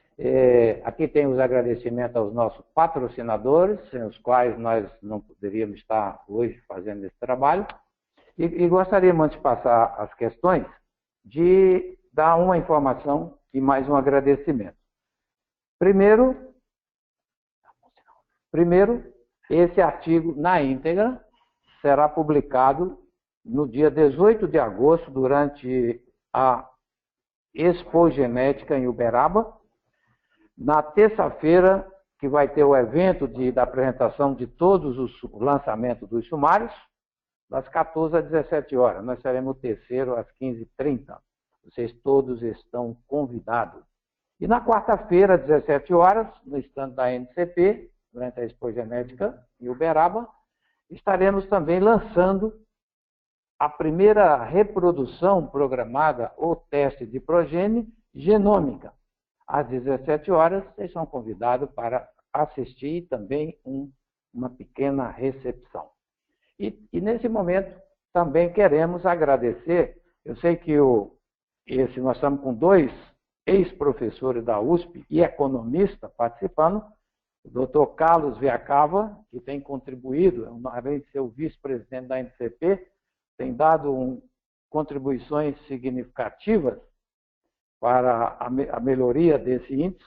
B: Aqui tem os agradecimentos aos nossos patrocinadores, sem os quais nós não poderíamos estar hoje fazendo esse trabalho. E gostaríamos, antes de passar as questões, de dar uma informação e mais um agradecimento. Primeiro, esse artigo na íntegra será publicado no dia 18 de agosto, durante a Expo Genética em Uberaba. Na terça-feira, que vai ter o evento da apresentação de todos os lançamentos dos sumários, das 14 às 17 horas. Nós seremos o terceiro às 15h30. Vocês todos estão convidados. E na quarta-feira, às 17 horas, no stand da NCP, durante a Expo Genética em Uberaba, estaremos também lançando a primeira reprodução programada ou teste de progênie genômica. Às 17 horas, vocês são convidados para assistir também uma pequena recepção. E nesse momento, também queremos agradecer, eu sei que nós estamos com 2 ex-professores da USP e economista participando, o doutor Carlos Viacava, que tem contribuído, além de ser o vice-presidente da NCP, tem dado contribuições significativas para a melhoria desse índice.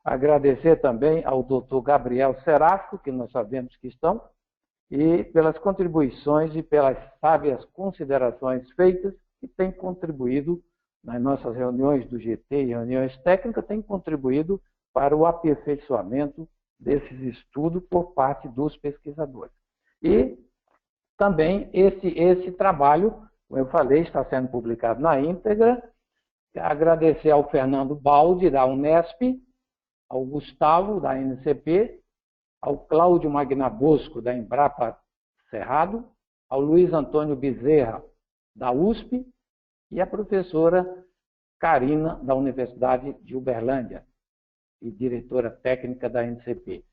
B: Agradecer também ao doutor Gabriel Seráfico, que nós sabemos que estão, e pelas contribuições e pelas sábias considerações feitas, que têm contribuído nas nossas reuniões do GT e reuniões técnicas, têm contribuído para o aperfeiçoamento desses estudos por parte dos pesquisadores. E também esse trabalho, como eu falei, está sendo publicado na íntegra. Agradecer ao Fernando Baldi, da Unesp, ao Gustavo, da NCP, ao Cláudio Magnabosco, da Embrapa Cerrado, ao Luiz Antônio Bezerra, da USP, e a professora Karina, da Universidade de Uberlândia, e diretora técnica da NCP,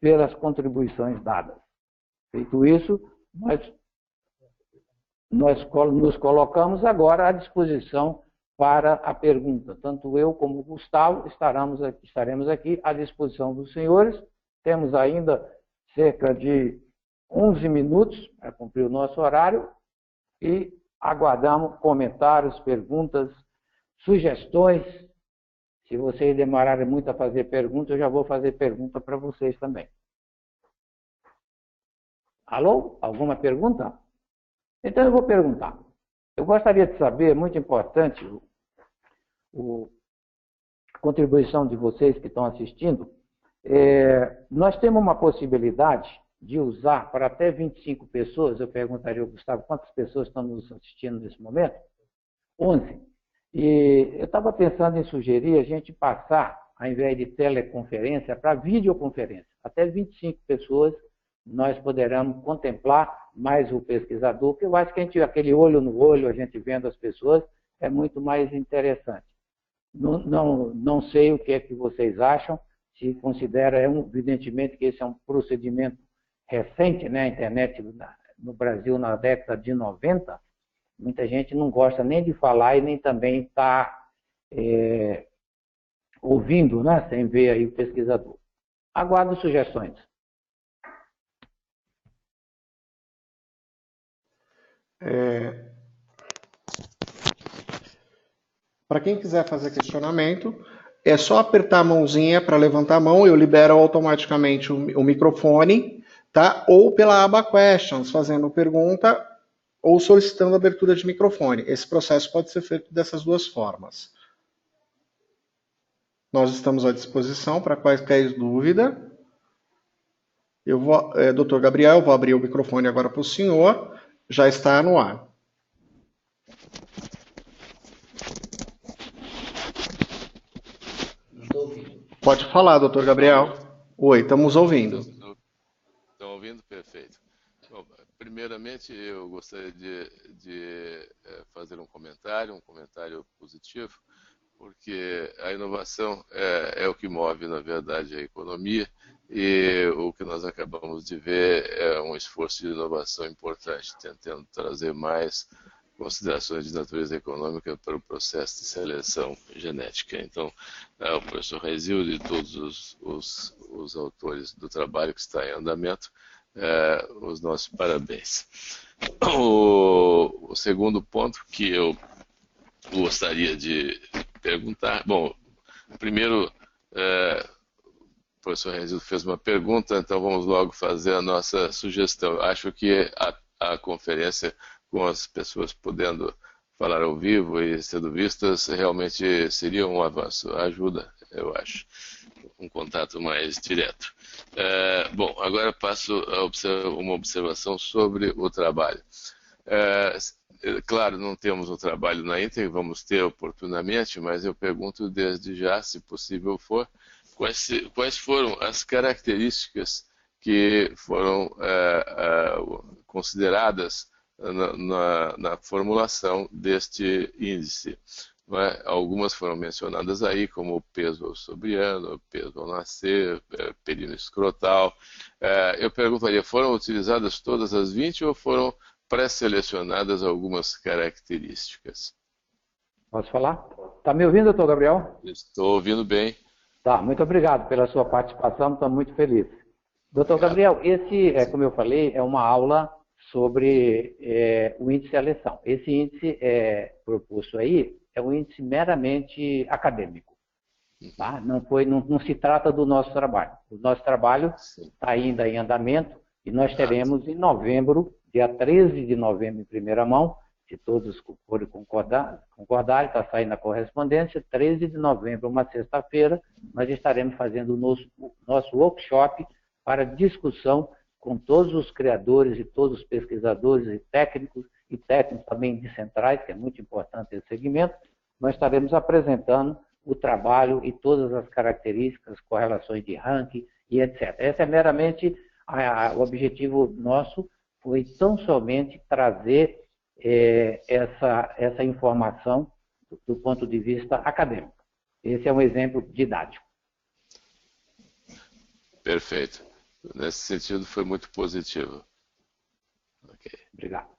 B: pelas contribuições dadas. Feito isso, nós nos colocamos agora à disposição para a pergunta. Tanto eu como o Gustavo estaremos aqui à disposição dos senhores. Temos ainda cerca de 11 minutos para cumprir o nosso horário e aguardamos comentários, perguntas, sugestões. Se vocês demorarem muito a fazer perguntas, eu já vou fazer pergunta para vocês também. Alô? Alguma pergunta? Então eu vou perguntar. Eu gostaria de saber, muito importante, a contribuição de vocês que estão assistindo. Nós temos uma possibilidade de usar para até 25 pessoas. Eu perguntaria ao Gustavo quantas pessoas estão nos assistindo nesse momento? 11. E eu estava pensando em sugerir a gente passar, ao invés de teleconferência, para videoconferência. Até 25 pessoas nós poderemos contemplar mais o pesquisador, porque eu acho que aquele olho no olho, a gente vendo as pessoas, é muito mais interessante. Não sei o que é que vocês acham, se considera, evidentemente que esse é um procedimento recente, né? A internet no Brasil na década de 90, muita gente não gosta nem de falar e nem também está ouvindo, né? Sem ver aí o pesquisador. Aguardo sugestões.
C: Para quem quiser fazer questionamento, é só apertar a mãozinha para levantar a mão, eu libero automaticamente o microfone, tá? Ou pela aba Questions, fazendo pergunta ou solicitando abertura de microfone. Esse processo pode ser feito dessas duas formas. Nós estamos à disposição para quaisquer dúvidas. Doutor Gabriel, eu vou abrir o microfone agora para o senhor. Já está no ar. Pode falar, doutor Gabriel. Oi, estamos ouvindo.
D: Estão ouvindo? Perfeito. Bom, primeiramente, eu gostaria de fazer um comentário positivo, porque a inovação é o que move, na verdade, a economia, e o que nós acabamos de ver é um esforço de inovação importante, tentando trazer mais considerações de natureza econômica para o processo de seleção genética. Então, o professor Reizildo e todos os autores do trabalho que está em andamento, os nossos parabéns. O segundo ponto que eu gostaria de perguntar, bom, primeiro, o professor Reizildo fez uma pergunta, então vamos logo fazer a nossa sugestão. Acho que a conferência, com as pessoas podendo falar ao vivo e sendo vistas, realmente seria um avanço, ajuda, eu acho, um contato mais direto. Bom, agora passo a uma observação sobre o trabalho. Claro, não temos o trabalho na íntegra, vamos ter oportunamente, mas eu pergunto desde já, se possível for, quais foram as características que foram consideradas na formulação deste índice. Algumas foram mencionadas aí, como o peso ao sobriano, peso ao nascer, períneo escrotal. Eu perguntaria, foram utilizadas todas as 20 ou foram pré-selecionadas algumas características?
B: Posso falar? Está me ouvindo, doutor Gabriel?
D: Estou ouvindo bem.
B: Tá, muito obrigado pela sua participação, estou muito feliz. Doutor Gabriel, esse, como eu falei, é uma aula sobre o índice de seleção. Esse índice proposto aí é um índice meramente acadêmico. Tá? Não se trata do nosso trabalho. O nosso trabalho está ainda em andamento e nós teremos em novembro, dia 13 de novembro, em primeira mão, se todos forem concordarem, está saindo a correspondência, 13 de novembro, uma sexta-feira, nós estaremos fazendo o nosso workshop para discussão com todos os criadores e todos os pesquisadores e técnicos também de centrais, que é muito importante esse segmento. Nós estaremos apresentando o trabalho e todas as características, correlações de ranking e etc. Esse é meramente o objetivo nosso, foi tão somente trazer essa informação do ponto de vista acadêmico. Esse é um exemplo didático.
D: Perfeito. Nesse sentido, foi muito positivo. Okay.
B: Obrigado.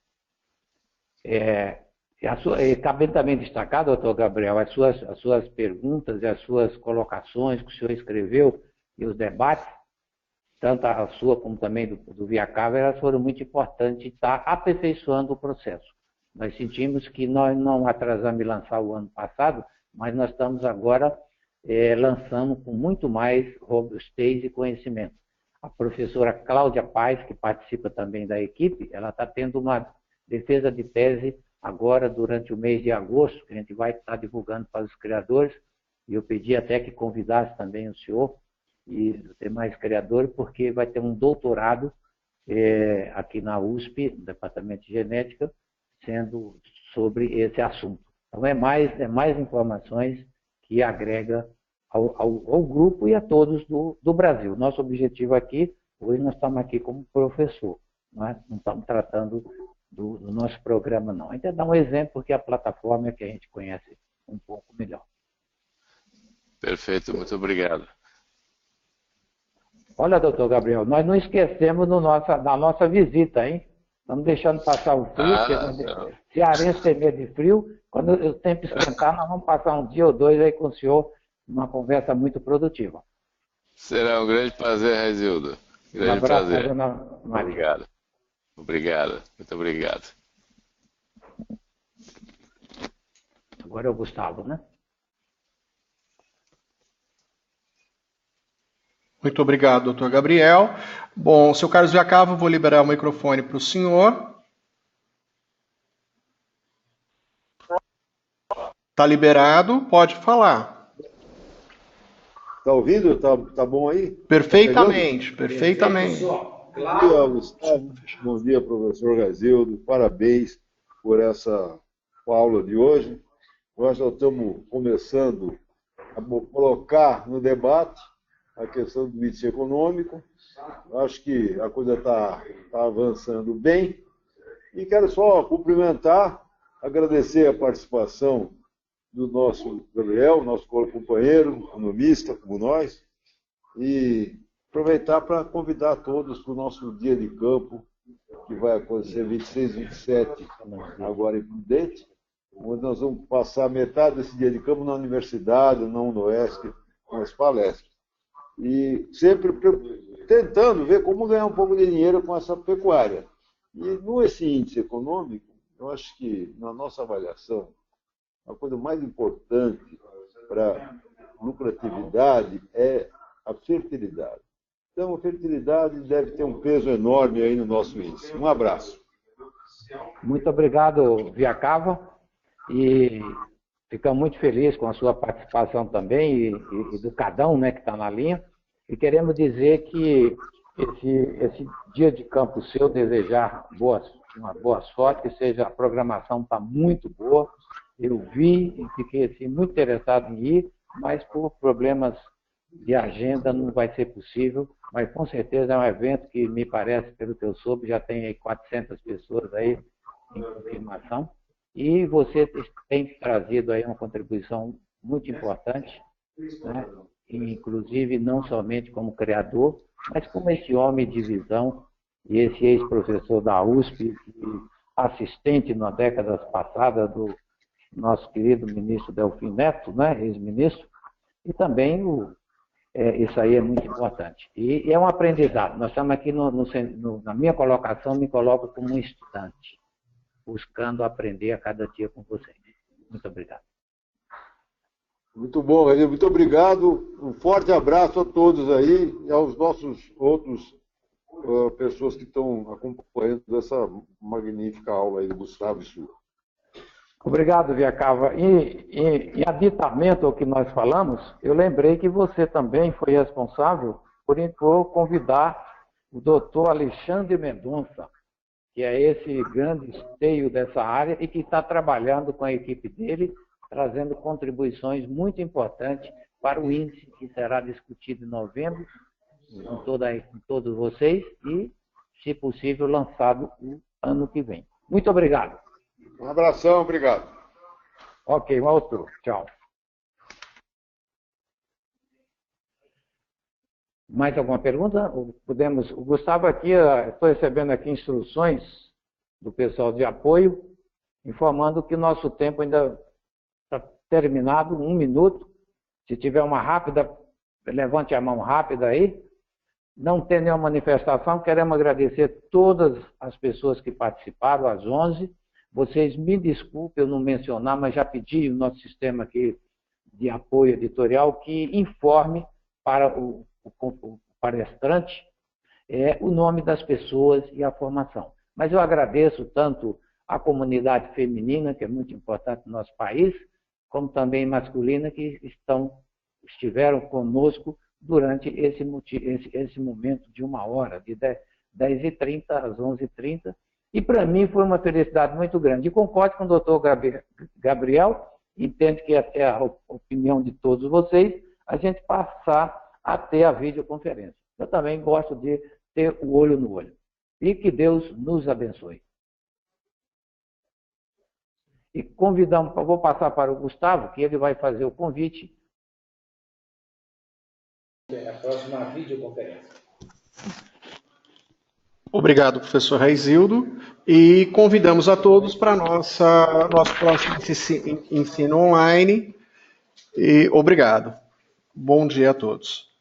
B: Cabe também destacar, doutor Gabriel, as suas perguntas e as suas colocações que o senhor escreveu e os debates, tanto a sua como também do Viacava, elas foram muito importantes e está aperfeiçoando o processo. Nós sentimos que nós não atrasamos em lançar o ano passado, mas nós estamos agora lançando com muito mais robustez e conhecimento. A professora Cláudia Paz, que participa também da equipe, ela está tendo uma defesa de tese agora durante o mês de agosto, que a gente vai estar divulgando para os criadores, e eu pedi até que convidasse também o senhor e os demais criadores, porque vai ter um doutorado aqui na USP, no Departamento de Genética, sendo sobre esse assunto. Então é mais informações que agrega ao grupo e a todos do Brasil. Nosso objetivo aqui, hoje nós estamos aqui como professor, não estamos tratando do nosso programa não. A gente dá um exemplo porque a plataforma é que a gente conhece um pouco melhor.
D: Perfeito, muito obrigado.
B: Olha, doutor Gabriel, nós não esquecemos da nossa visita, hein? Estamos deixando passar o frio, cearense tem medo de frio. Quando o tempo esquentar, nós vamos passar um dia ou dois aí com o senhor, uma conversa muito produtiva.
D: Será um grande prazer, Reizildo. Grande prazer.
B: Obrigado.
D: Obrigado, muito obrigado.
B: Agora é o Gustavo, né?
C: Muito obrigado, doutor Gabriel. Bom, seu Carlos Viacava, vou liberar o microfone para o senhor. Está liberado, pode falar.
E: Está ouvindo? Tá bom aí?
C: Perfeitamente, perfeitamente.
E: Bom dia, Gustavo. Bom dia, professor Reizildo. Parabéns por essa aula de hoje. Nós já estamos começando a colocar no debate a questão do índice econômico. Acho que a coisa está avançando bem. E quero só cumprimentar, agradecer a participação do nosso Gabriel, nosso companheiro, economista, como nós, e aproveitar para convidar todos para o nosso dia de campo que vai acontecer 26, 27, agora em Prudente, onde nós vamos passar metade desse dia de campo na universidade, não no Oeste, com as palestras. E sempre tentando ver como ganhar um pouco de dinheiro com essa pecuária. E nesse índice econômico, eu acho que, na nossa avaliação, a coisa mais importante para lucratividade é a fertilidade. Então, a fertilidade deve ter um peso enorme aí no nosso índice. Um abraço.
B: Muito obrigado, Viacava, e ficamos muito felizes com a sua participação também e do Cadão, né, que está na linha. E queremos dizer que esse dia de campo seu, desejar uma boa sorte, que seja, a programação está muito boa. Eu vi e fiquei assim, muito interessado em ir, mas por problemas de agenda não vai ser possível, mas com certeza é um evento que me parece, pelo que eu soube, já tem aí 400 pessoas aí em confirmação, e você tem trazido aí uma contribuição muito importante, né? Inclusive não somente como criador, mas como esse homem de visão e esse ex-professor da USP e assistente na década passada do nosso querido ministro Delfim Neto, né, ex-ministro, e também isso aí é muito importante. E é um aprendizado. Nós estamos aqui, na minha colocação, me coloco como um estudante, buscando aprender a cada dia com vocês. Muito obrigado.
E: Muito bom, Renê. Muito obrigado. Um forte abraço a todos aí e aos nossos outros pessoas que estão acompanhando essa magnífica aula aí do Gustavo e sua.
B: Obrigado, Viacava. Em aditamento ao que nós falamos, eu lembrei que você também foi responsável por convidar o doutor Alexandre Mendonça, que é esse grande esteio dessa área e que está trabalhando com a equipe dele, trazendo contribuições muito importantes para o índice que será discutido em novembro com todos vocês e, se possível, lançado no ano que vem. Muito obrigado.
E: Um abração, obrigado.
B: Ok, um outro. Tchau. Mais alguma pergunta? Podemos. O Gustavo aqui, estou recebendo aqui instruções do pessoal de apoio, informando que o nosso tempo ainda está terminado, 1 minuto. Se tiver uma rápida, levante a mão rápida aí. Não tem nenhuma manifestação, queremos agradecer todas as pessoas que participaram, às 11. Vocês me desculpem eu não mencionar, mas já pedi o nosso sistema aqui de apoio editorial que informe para o palestrante o nome das pessoas e a formação. Mas eu agradeço tanto a comunidade feminina, que é muito importante no nosso país, como também masculina, que estiveram conosco durante esse momento de 1 hora, de 10h30 às 11h30. E para mim foi uma felicidade muito grande. E concordo com o doutor Gabriel, entendo que até a opinião de todos vocês, a gente passar a ter a videoconferência. Eu também gosto de ter o olho no olho. E que Deus nos abençoe. E convidamos, vou passar para o Gustavo, que ele vai fazer o convite. A próxima videoconferência.
C: Obrigado, professor Raizildo, e convidamos a todos para nosso próximo ensino online. E obrigado. Bom dia a todos.